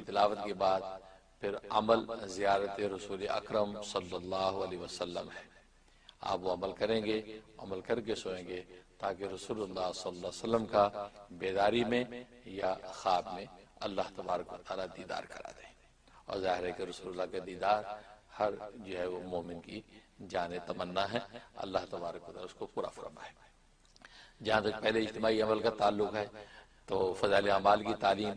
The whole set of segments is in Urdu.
تلاوت کے بعد پھر عمل زیارت رسول اکرم صلی اللہ علیہ وسلم ہے. آپ وہ عمل کریں گے، عمل کر کے سوئیں گے تاکہ رسول اللہ صلی اللہ علیہ وسلم کا بیداری میں یا خواب میں اللہ تبارک و تعالیٰ دیدار کرا دیں. اور ظاہر ہے کہ رسول اللہ کا دیدار ہر جو ہے وہ مومن کی جان تمنا ہے. اللہ تبارک و تعالیٰ اس کو پورا فرمائے. جہاں تک پہلے اجتماعی عمل کا تعلق ہے تو فضائل اعمال کی تعلیم.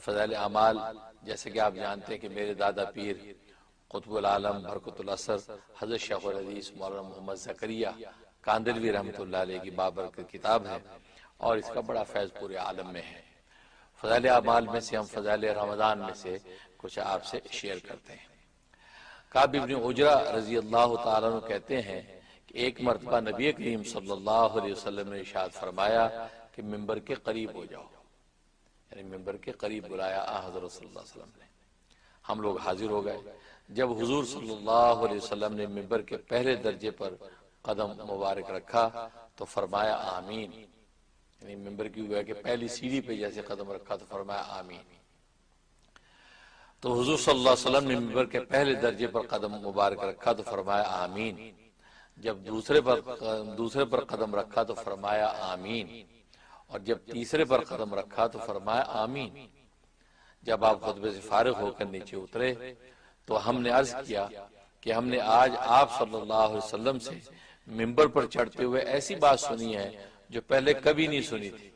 فضائل اعمال جیسے کہ آپ جانتے ہیں کہ میرے دادا پیر قطب العالم برکت الاثر حضرت شیخ الحدیث مولانا محمد زکریا کاندلوی رحمۃ اللہ علیہ کی بابرکت کتاب ہے اور اس کا بڑا فیض پورے عالم میں ہے. فضائل اعمال میں سے ہم فضائل رمضان میں سے کچھ آپ سے شیئر کرتے ہیں. کعب بن عجرہ رضی اللہ تعالیٰ عنہ کہتے ہیں کہ ایک مرتبہ نبی کریم صلی اللہ علیہ وسلم نے ارشاد فرمایا کہ ممبر کے قریب ہو جاؤ، یعنی ممبر کے قریب بلایا حضرت صلی اللہ علیہ وسلم نے. ہم لوگ حاضر ہو گئے. جب حضور صلی اللہ علیہ وسلم نے ممبر کے پہلے درجے پر قدم مبارک رکھا تو فرمایا آمین، یعنی ممبر کی ہوا کہ پہلی سیڑھی پہ جیسے قدم رکھا تو فرمایا آمین. تو حضور صلی اللہ علیہ وسلم نے ممبر کے پہلے درجے پر قدم مبارک رکھا تو فرمایا آمین. جب دوسرے پر قدم رکھا تو فرمایا آمین، اور جب تیسرے پر قدم رکھا تو فرمایا آمین. جب آپ خطبے سے فارغ ہو کر نیچے اترے تو ہم نے عرض کیا کہ ہم نے آج آپ صلی اللہ علیہ وسلم سے ممبر پر چڑھتے ہوئے ایسی بات سنی ہے جو پہلے کبھی نہیں سنی تھی.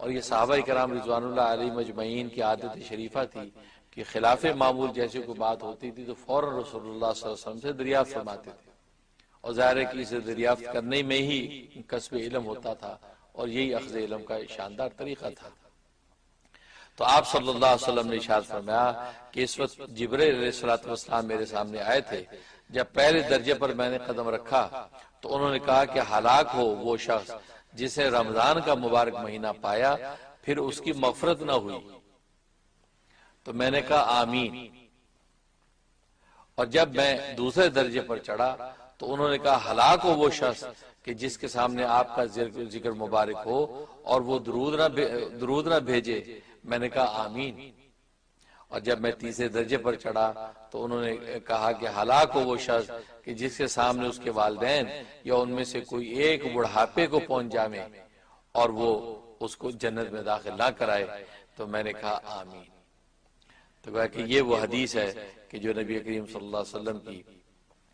اور یہ صحابہ کرام رضوان اللہ علیہ مجمعین کی عادت شریفہ تھی کہ خلاف معمول جیسے کوئی بات ہوتی تھی تو فوراً رسول اللہ صلی اللہ علیہ وسلم سے دریافت فرماتے تھے. اور ظاہر ہے کہ اسے دریافت کرنے میں ہی کسب علم ہوتا تھا اور یہی اخذ علم کا شاندار طریقہ تھا. تو آپ صلی اللہ علیہ وسلم نے ارشاد فرمایا کہ اس وقت جبرائیل علیہ السلام میرے سامنے آئے تھے. جب پہلے درجے پر میں نے قدم رکھا تو انہوں نے کہا کہ ہلاک ہو وہ شخص جسے رمضان کا مبارک مہینہ پایا پھر اس کی مغفرت نہ ہوئی. تو میں نے کہا آمین. اور جب میں دوسرے درجے پر چڑھا تو انہوں نے کہا ہلاک ہو وہ شخص کہ جس کے سامنے آپ کا ذکر مبارک ہو اور وہ درود نہ بھیجے. میں نے کہا آمین. اور جب میں تیسرے درجے پر چڑھا تو انہوں نے کہا کہ ہلاک ہو وہ شخص کہ جس کے سامنے اس کے والدین یا ان میں سے کوئی ایک بڑھاپے کو پہنچ جائے اور وہ اس کو جنت میں داخل نہ کرائے. تو میں نے کہا آمین. تو کہا کہ یہ وہ حدیث ہے کہ جو نبی کریم صلی اللہ علیہ وسلم کی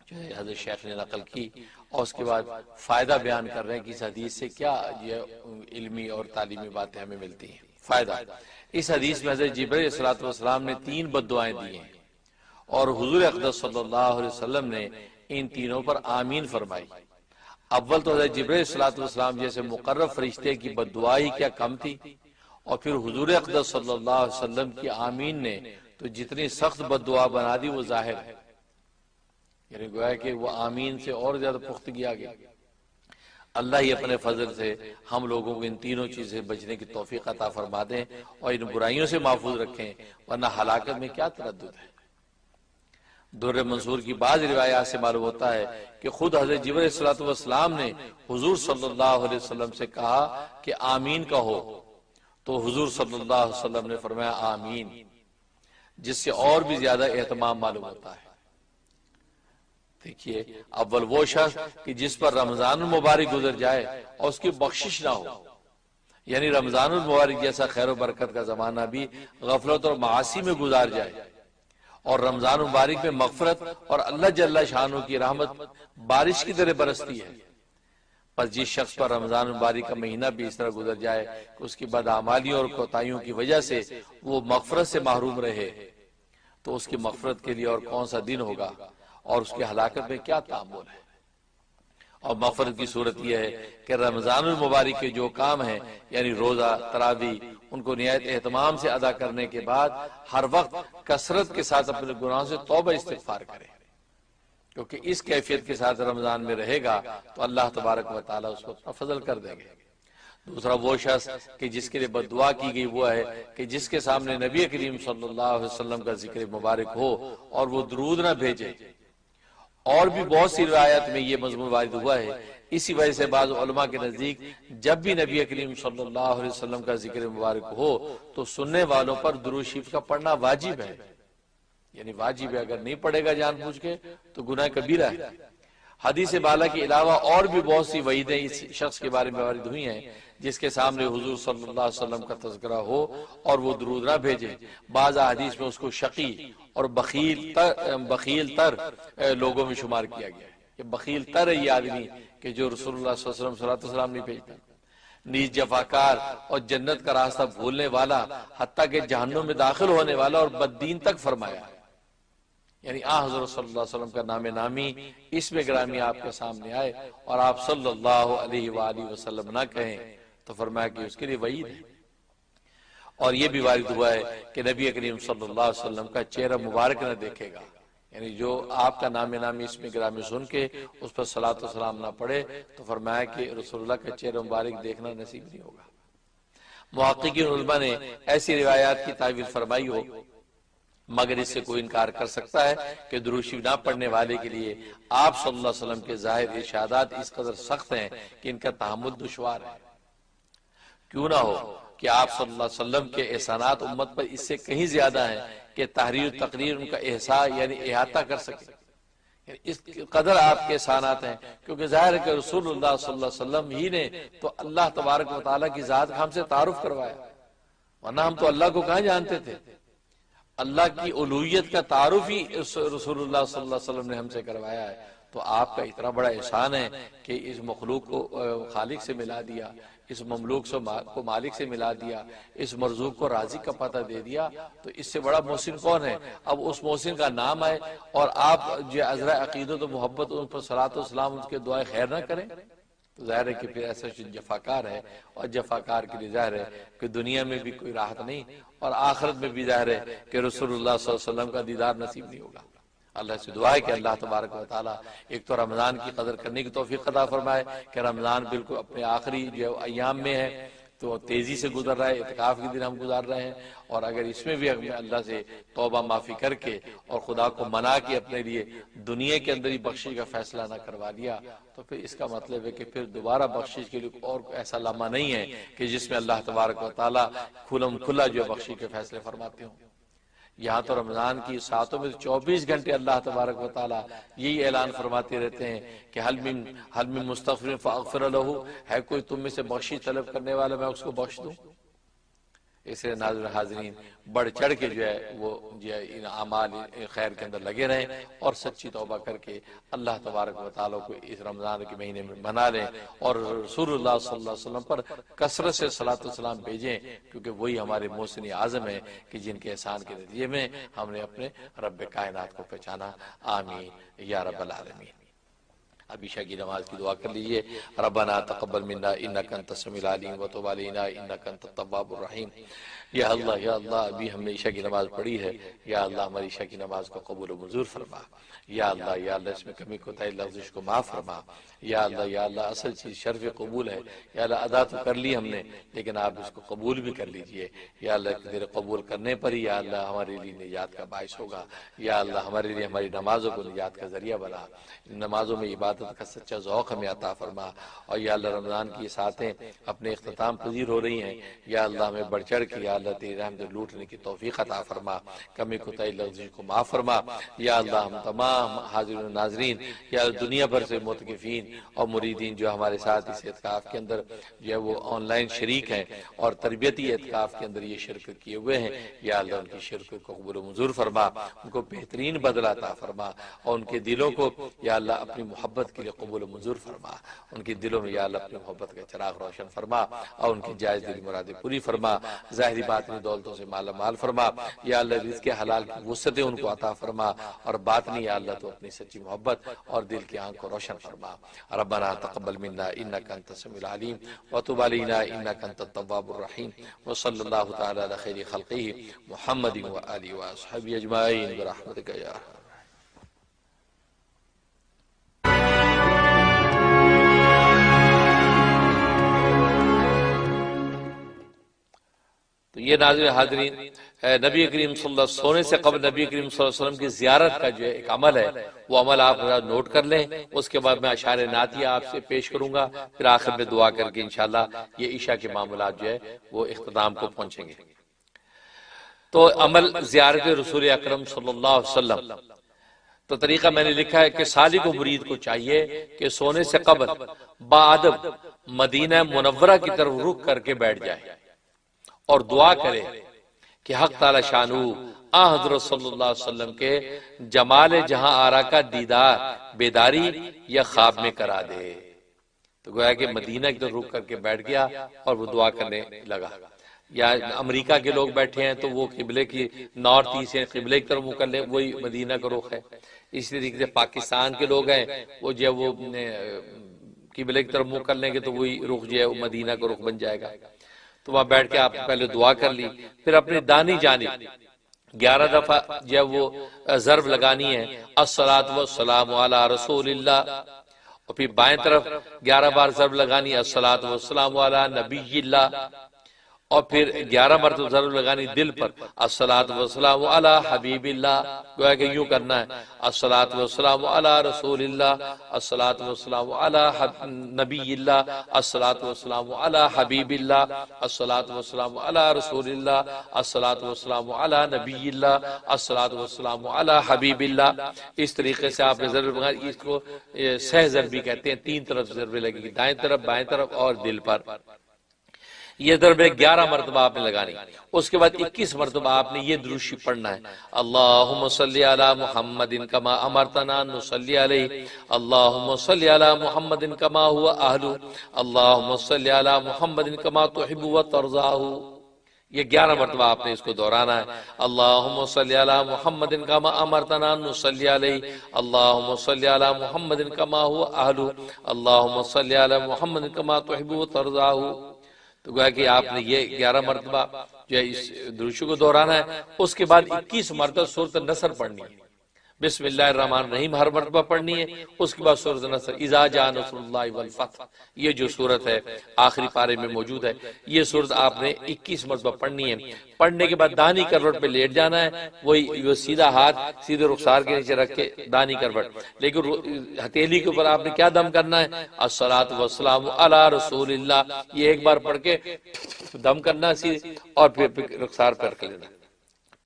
جو ہے حضرت شیخ نے نقل کی اور اس کے بعد فائدہ بیان کر رہے ہیں کہ اس حدیث سے کیا یہ علمی اور تعلیمی باتیں ہمیں ملتی ہیں. فائدہ اس حدیث میں حضرت جبرائیل علیہ السلام نے 3 بددعائیں دی ہیں اور حضور اقدس صلی اللہ علیہ وسلم نے ان تینوں پر آمین فرمائی. اول تو حضرت جبرائیل علیہ السلام جیسے مقرب فرشتے کی بددعا ہی کیا کم تھی، اور پھر حضور اقدس صلی اللہ علیہ وسلم کی آمین نے تو جتنی سخت بددعا بنا دی وہ ظاہر ہے. یعنی گویا کہ وہ آمین سے اور زیادہ پختگی آ گئی. اللہ ہی اپنے فضل سے ہم لوگوں کو ان تینوں چیزیں سے بچنے کی توفیق عطا فرما دیں اور ان برائیوں سے محفوظ رکھیں، ورنہ ہلاکت میں کیا تردد ہے. در منصور کی بعض روایات سے معلوم ہوتا ہے کہ خود حضرت جبرائیل علیہ السلام نے حضور صلی اللہ علیہ وسلم سے کہا کہ آمین کہو تو حضور صلی اللہ علیہ وسلم نے فرمایا آمین، جس سے اور بھی زیادہ اہتمام معلوم ہوتا ہے. دیکھیے اول وہ شخص کہ جس پر رمضان المبارک گزر جائے اور اس کی بخشش نہ ہو، یعنی رمضان المبارک جیسا خیر و برکت کا زمانہ بھی غفلت اور معاصی میں گزار جائے اور رمضان المبارک میں مغفرت اور اللہ جل شانہ کی رحمت بارش کی طرح برستی ہے. پس جس شخص پر رمضان المبارک کا مہینہ بھی اس طرح گزر جائے کہ اس کی بدعمالیوں اور کوتاہیوں کی وجہ سے وہ مغفرت سے محروم رہے تو اس کی مغفرت کے لیے اور کون سا دن ہوگا اور اس کی ہلاکت میں کیا تعامل ہے. اور مغفرت کی صورت یہ ہے کہ رمضان المبارک کے جو کام ہیں یعنی روزہ تراویح ان کو نہایت اہتمام سے ادا کرنے کے بعد ہر وقت کثرت کے ساتھ اپنے گناہوں سے توبہ استغفار کرے، کیونکہ اس کیفیت کے ساتھ رمضان میں رہے گا تو اللہ تبارک و تعالیٰ اس کو اپنا فضل کر دیں گے. دوسرا وہ شخص کہ جس کے لیے بددعا کی گئی وہ ہے کہ جس کے سامنے نبی کریم صلی اللہ علیہ وسلم کا ذکر مبارک ہو اور وہ درود نہ بھیجے. اور بھی بہت سی روایت میں یہ مضمون وارد ہوا ہے اسی وجہ سے بعض علماء کے نزدیک جب بھی نبی کریم صلی اللہ علیہ وسلم کا ذکر مبارک ہو تو سننے والوں پر درود شریف کا پڑھنا واجب ہے، یعنی واجب ہے، اگر نہیں پڑھے گا جان بوجھ کے تو گناہ کبیرہ ہے۔ حدیث بالا کے علاوہ اور بھی بہت سی وعیدیں اس شخص کے بارے میں وارد ہوئی ہیں جس کے سامنے حضور صلی اللہ علیہ وسلم کا تذکرہ ہو اور وہ درود نہ بھیجے۔ بعض حدیث میں اس کو شقی اور بخیل تر لوگوں میں شمار کیا گیا ہے کہ بخیل تر ہے یہ آدمی کہ جو رسول اللہ صلی اللہ علیہ وسلم صلی اللہ علیہ وسلم نہیں بھیجتا، نیز جفاکار اور جنت کا راستہ بھولنے والا، حتیٰ کہ جہنم میں داخل ہونے والا اور بددین تک فرمایا۔ یعنی حضرت صلی اللہ علیہ وسلم کا نام نامی اس میں گرامی آپ کے سامنے آئے اور آپ صلی اللہ علیہ وآلہ وسلم نہ کہیں تو فرمایا کہ اس کے لیے وعید ہے۔ اور یہ بھی وارد ہوا ہے کہ نبی کریم صلی اللہ علیہ وسلم کا چہرہ مبارک نہ دیکھے گا، یعنی جو آپ کا نام نامی اس میں گرامی سن کے اس پر صلاۃ و سلام نہ پڑھے تو فرمایا کہ رسول اللہ کا چہرہ مبارک دیکھنا نصیب نہیں ہوگا۔ محققین علماء نے ایسی روایات کی تعویل فرمائی ہو، مگر اس سے کوئی انکار کر سکتا ہے کہ درود شریف نہ پڑھنے والے کے لیے آپ صلی اللہ علیہ وسلم کے ظاہر ارشادات اس قدر سخت ہیں کہ ان کا تحمل دشوار ہے۔ کیوں نہ ہو کہ آپ صلی اللہ علیہ وسلم کے احسانات امت پر اس سے کہیں زیادہ ہیں کہ تحریر و تقریر ان کا احساء یعنی احاطہ کر سکے، اس قدر آپ کے احسانات ہیں، کیونکہ ظاہر ہے کہ رسول اللہ صلی اللہ علیہ وسلم ہی نے تو اللہ تبارک و تعالیٰ کی ذات کا ہم سے تعارف کروایا، ورنہ ہم تو اللہ کو کہاں جانتے تھے۔ اللہ کی الوہیت کا تعارف ہی رسول اللہ صلی اللہ علیہ وسلم نے ہم سے کروایا ہے، تو آپ کا اتنا بڑا احسان ہے کہ اس مخلوق کو خالق سے ملا دیا، اس مملوک کو مالک سے ملا دیا، اس مرزوق کو رازق کا پتہ دے دیا، تو اس سے بڑا محسن کون ہے۔ اب اس محسن کا نام آئے اور آپ جو عذرا عقیدت و محبت ان پر صلاۃ و سلام ان کے دعائے خیر نہ کریں تو ظاہر ہے کہ پھر ایسا جفاکار ہے، اور جفاکار کے لیے ظاہر ہے کہ دنیا میں بھی کوئی راحت نہیں اور آخرت میں بھی ظاہر ہے کہ رسول اللہ صلی اللہ علیہ وسلم کا دیدار نصیب نہیں ہوگا۔ اللہ سے دعا ہے کہ اللہ تبارک و تعالیٰ ایک تو رمضان کی قدر کرنے کی توفیق عطا فرمائے کہ رمضان بالکل اپنے آخری جو ایام میں ہے تو تیزی سے گزر رہا ہے، اعتکاف کے دن ہم گزار رہے ہیں، اور اگر اس میں بھی ہمیں اللہ سے توبہ معافی کر کے اور خدا کو منا کے اپنے لیے دنیا کے اندر ہی بخشش کا فیصلہ نہ کروا لیا تو پھر اس کا مطلب ہے کہ پھر دوبارہ بخشش کے لیے اور ایسا لمحہ نہیں ہے کہ جس میں اللہ تبارک و تعالیٰ کھلم کھلا جو بخشش کے فیصلے فرماتے ہوں۔ یہاں تو رمضان کی ساتوں میں 24 گھنٹے اللہ تبارک و تعالیٰ یہی اعلان فرماتے رہتے ہیں کہ حل من مستغفر فاغفر لہ، ہے کوئی تم میں سے بخشش طلب کرنے والا میں اس کو بخش دوں۔ اس لیے ناظرین حاضرین بڑھ چڑھ کے جو ہے وہ ان اعمال خیر کے اندر لگے رہیں اور سچی توبہ کر کے اللہ تبارک و تعالیٰ کو اس رمضان کے مہینے میں منا لیں اور رسول اللہ صلی اللہ علیہ وسلم پر کثرت سے صلاۃ و سلام بھیجیں، کیونکہ وہی ہمارے محسن اعظم ہیں کہ جن کے احسان کے نتیجے میں ہم نے اپنے رب کائنات کو پہچانا۔ آمین یا رب العالمین۔ اب عشاء کی نماز کی دعا کر لیجئے۔ ربنا تقبل منا انک انت السمیع العلیم وتب علینا انک انت التواب الرحیم۔ یا اللہ ابھی ہم نے عشاء کی نماز پڑھی ہے، یا اللہ ہماری عشاء کی نماز کو قبول و منظور فرما۔ یا اللہ اس میں کمی کوتاہی لفظش کو معاف فرما۔ یا اللہ اصل چیز شرف قبول ہے، یا اللہ ادا تو کر لی ہم نے لیکن آپ اس کو قبول بھی کر لیجئے۔ یا اللہ تیرے قبول کرنے پر ہی یا اللہ ہمارے لیے نجات کا باعث ہوگا۔ یا اللہ ہمارے لیے ہماری نمازوں کو نجات کا ذریعہ بنا، نمازوں میں عبادت کا سچا ذوق ہمیں عطا فرما۔ اور یا اللہ رمضان کی ساتیں اپنے اختتام پذیر ہو رہی ہیں، یا اللہ ہمیں بڑھ چڑھ کے یا اللہ تیری رحمت لوٹنے کی توفیق عطا فرما، کمی کوتاہی لفظ کو معاف فرما۔ یا اللہ ہم تمام حاضرین و ناظرین یا دنیا بھر سے معتکفین اور مریدین جو ہمارے ساتھ اس اعتکاف کے اندر جو ہے وہ آن لائن شریک ہیں اور تربیتی اعتکاف کے اندر یہ شرکت کیے ہوئے ہیں، یا اللہ ان کی شرکت کو قبول و منظور فرما، ان کو بہترین بدلہ عطا فرما اور ان کے دلوں کو یا اللہ اپنی محبت کے لیے قبول و منظور فرما، ان کے دلوں میں یا اللہ اپنی محبت کا چراغ روشن فرما اور ان کی جائز دلی مرادیں پوری فرما، ظاہری باطنی دولتوں سے مالا مال فرما، یا اللہ رزق حلال کی وسعتیں ان کو عطا فرما اور باطنی یا اللہ تو اپنی سچی محبت اور دل کی آنکھ کو روشن فرما۔ ربنا تقبل منا انک انت السمیع العلیم وتب علینا انک انت التواب الرحیم وصلی اللہ تعالی علی خیر خلقہ محمد وآلہ وصحبہ اجمعین برحمتک یا ارحم۔ تو یہ ناظرین حاضرین، نبی کریم صلی اللہ علیہ وسلم سونے سے قبل نبی کریم صلی اللہ علیہ وسلم کی زیارت کا جو ہے ایک عمل ہے، وہ عمل آپ نوٹ کر لیں۔ اس کے بعد میں اشعار نعتیہ آپ سے پیش کروں گا، پھر آخر میں دعا کر کے انشاءاللہ یہ عشاء کے معاملات جو ہے وہ اختتام کو پہنچیں گے۔ تو عمل زیارت رسول اکرم صلی اللہ علیہ وسلم، تو طریقہ میں نے لکھا ہے کہ سالک و مرید کو چاہیے کہ سونے سے قبل باادب مدینہ منورہ کی طرف رخ کر کے بیٹھ جائے اور دعا کرے کہ حق تعالی شانو حضرت صلی اللہ علیہ وسلم کے جمال جہاں آرا کا دیدار بیداری یا خواب میں کرا دے۔ تو گویا کہ مدینہ کی طرف رخ کر کے بیٹھ گیا اور وہ دعا کرنے لگا۔ یا امریکہ کے لوگ بیٹھے ہیں تو وہ قبلے کی نارتھ ایسٹ ہے، قبلے کی طرف منہ کر لیں، وہی مدینہ کا رخ ہے۔ اسی طریقے سے پاکستان کے لوگ ہیں، وہ جو وہ قبلے کی طرف منہ کر لیں گے تو وہی رخ جو ہے وہ مدینہ کا رخ بن جائے گا۔ تو وہاں بیٹھ کے آپ پہلے دعا کر لی، پھر اپنی دانی جانب 11 دفعہ جب وہ ضرب لگانی ہے، الصلاۃ والسلام علی رسول اللہ، اور پھر بائیں طرف 11 بار ضرب لگانی، الصلاۃ والسلام علی نبی اللہ، اور پھر 11 مرتبہ ضرب لگانی دل پر، الصلاۃ والسلام علی حبیب اللہ۔ گویا کہ یوں کرنا ہے، الصلاۃ والسلام علی رسول اللہ، الصلاۃ والسلام علی نبی اللہ، الصلاۃ والسلام علی حبیب اللہ، الصلاۃ والسلام علی رسول اللہ، الصلاۃ والسلام علی نبی اللہ، الصلاۃ والسلام علی حبیب اللہ۔ اس طریقے سے آپ نے ضرب لگانی، اس کو سہ ضربی کہتے ہیں، 3 طرف ضربے لگے گی، دائیں طرف، بائیں طرف اور دل پر۔ یہ ضربے 11 مرتبہ آپ نے لگانی۔ اس کے بعد 21 مرتبہ آپ نے یہ درود شریف پڑھنا ہے، اللہم صلی علی محمد کما امرتنا نصلی علیہ، اللہم صلی علی محمد کما ہوا اہلو، اللہم صلی علی محمد کما تحب و ترضاہ۔ یہ 11 مرتبہ آپ نے اس کو دہرانا ہے، اللہم صلی علی محمد کما امرتنا نصلی علیہ، اللہم صلی علی محمد کما ہوا اہلو، اللہم صلی علی محمد کما تحب و ترضاہ۔ تو گویا کہ آپ نے یہ 11 مرتبہ جو ہے اس درود کو دہرانا ہے۔ اس کے بعد 21 مرتبہ سورۃ النصر پڑھنی ہے، بسم اللہ الرحمن الرحیم ہر مرتبہ پڑھنی ہے۔ اس کے بعد سورۃ النصر، اذا جاء نصر اللہ والفتح، یہ جو سورت ہے آخری پارے میں موجود ہے، یہ سورت آپ نے 21 مرتبہ پڑھنی ہے۔ پڑھنے کے بعد دانی کروٹ پہ لیٹ جانا ہے، وہی سیدھا ہاتھ سیدھے رخسار کے نیچے رکھ کے دانی کروٹ، لیکن ہتھیلی کے اوپر آپ نے کیا دم کرنا ہے، الصلاۃ والسلام علی رسول اللہ، یہ ایک بار پڑھ کے دم کرنا سیدھے، اور پھر رخسار پہ رکھ لینا،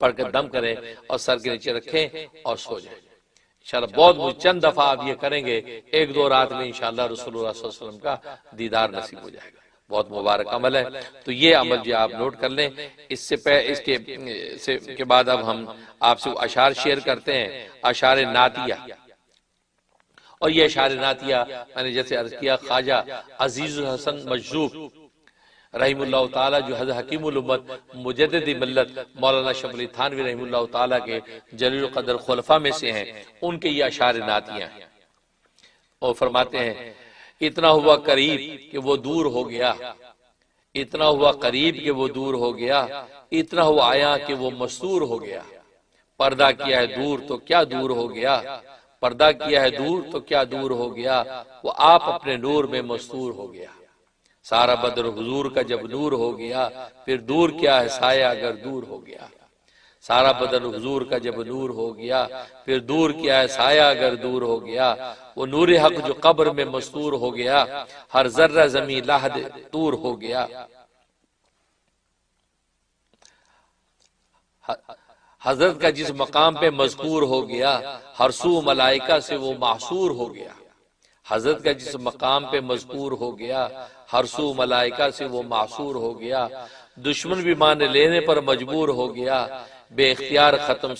پڑھ کر دم کریں اور سر کے نیچے رکھیں اور سو جائیں۔ انشاءاللہ بہت چند دفعہ آپ یہ کریں گے، 1-2 رات میں انشاءاللہ رسول اللہ صلی اللہ علیہ وسلم کا دیدار نصیب ہو جائے گا۔ بہت مبارک عمل ہے، تو یہ عمل جو آپ نوٹ کر لیں۔ اس کے بعد اب ہم آپ سے اشعار شیئر کرتے ہیں، اشعار نعتیہ۔ اور یہ اشعار نعتیہ میں نے جیسے عرض کیا، خواجہ عزیز الحسن مجذوب رحم اللہ تعالیٰ، جو حضرت حکیم الامت مجدد ملت مولانا شبلی تھانوی رحم اللہ تعالیٰ کے جلیل القدر خلفاء میں سے ہیں، ان کے یہ اشعار نعتیہ ہیں۔ اور فرماتے ہیں، اتنا ہوا قریب کہ وہ دور ہو گیا، اتنا ہوا قریب کہ وہ دور ہو گیا، اتنا ہوا آیا کہ وہ مستور ہو گیا، پردہ کیا ہے دور تو کیا دور ہو گیا، پردہ کیا ہے دور تو کیا دور ہو گیا، وہ آپ اپنے نور میں مستور ہو گیا۔ سارا بدر حضور کا جب نور ہو گیا، پھر دور کیا ہے سایہ اگر دور ہو گیا، سارا بدر حضور کا جب نور ہو گیا، پھر دور کیا ہے سایہ اگر دور ہو گیا، وہ نور حق جو قبر میں مستور ہو گیا، ہر ذرہ زمین لحد طور ہو گیا۔ حضرت کا جس مقام پہ مذکور ہو گیا، ہر سو ملائکہ سے وہ محصور ہو گیا۔ حضرت کا جس مقام پہ مذکور ہو گیا، ہر سو ملائکہ سے وہ محصور ہو گیا، دشمن بھی مان لینے پر مجبور ہو گیا، بے اختیار ختم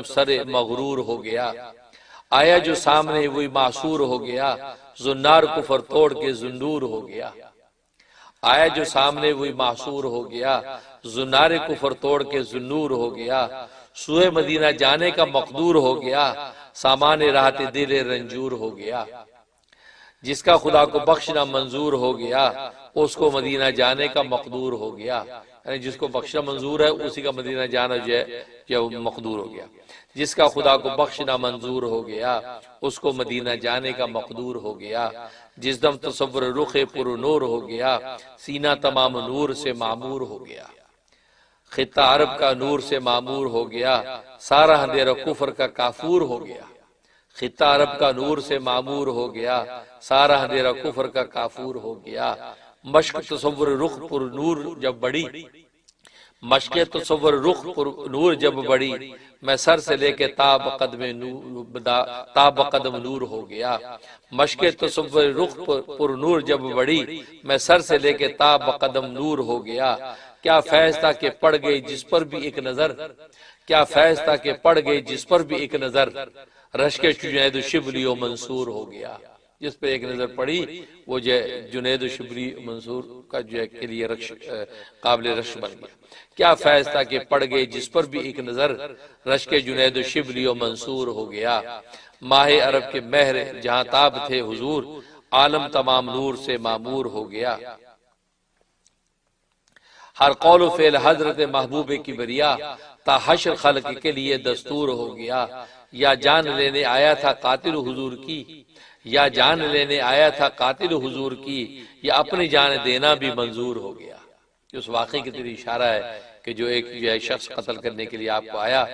سر مغرور ہو گیا۔ آیا جو سامنے وہی معصور ہو گیا، زنار کفر توڑ کے زندور ہو گیا۔ آیا جو سامنے وہی معصور ہو گیا، زنار کفر توڑ کے زنور ہو گیا، سوئے مدینہ جانے کا مقدور ہو گیا، سامان راحت دل رنجور ہو گیا۔ جس کا خدا کو بخشنا منظور ہو گیا، اس کو مدینہ جانے کا مقدور ہو گیا۔ یعنی جس کو بخشنا منظور ہے اسی کا مدینہ جانا جو ہے وہ مقدور ہو گیا، جس کا خدا کو بخشنا منظور ہو گیا اس کو مدینہ جانے کا مقدور ہو گیا، جس دم تصور رخ پر نور ہو گیا سینہ تمام نور سے معمور ہو گیا، خطہ عرب کا نور سے معمور ہو گیا سارا اندھیرا کفر کا کافور ہو گیا، خطہ عرب کا نور سے معمور ہو گیا سارا اندھیرا کفر کا کافور ہو گیا، مشق تصور رخ پر نور جب بڑی، مشق تصور رخ پر نور جب بڑی میں سر سے لے کے تا بقدم نور ہو گیا، مشق تصور رخ پر نور جب بڑی میں سر سے لے کے تا بقدم نور ہو گیا، کیا فیض تھا کہ پڑ گئی جس پر بھی ایک نظر، کیا فیض تھا کہ پڑ گئی جس پر بھی ایک نظر، رشک جنید و شبلی و منصور ہو گیا، جس پہ ایک نظر پڑی وہ جو جنید و شبلی منصور کا جو ہے کے لیے قابل رشک بن گیا، کیا فیض تھا کہ پڑ گئی جس پر بھی ایک نظر، رشک جنید و شبلی و منصور ہو گیا، ماہ عرب کے مہر جہاں تاب تھے حضور عالم تمام نور سے معمور ہو گیا، ہر قول و فعل حضرت محبوب کبریا تا حشر خلق کے لیے دستور ہو گیا، یا جان لینے آیا تھا قاتل حضور کی، یا جان لینے آیا تھا قاتل حضور کی، یا اپنی جان دینا بھی منظور ہو گیا۔ اس واقعے کی طرف اشارہ ہے کہ جو ایک شخص قتل کرنے کے لیے آپ کو آیا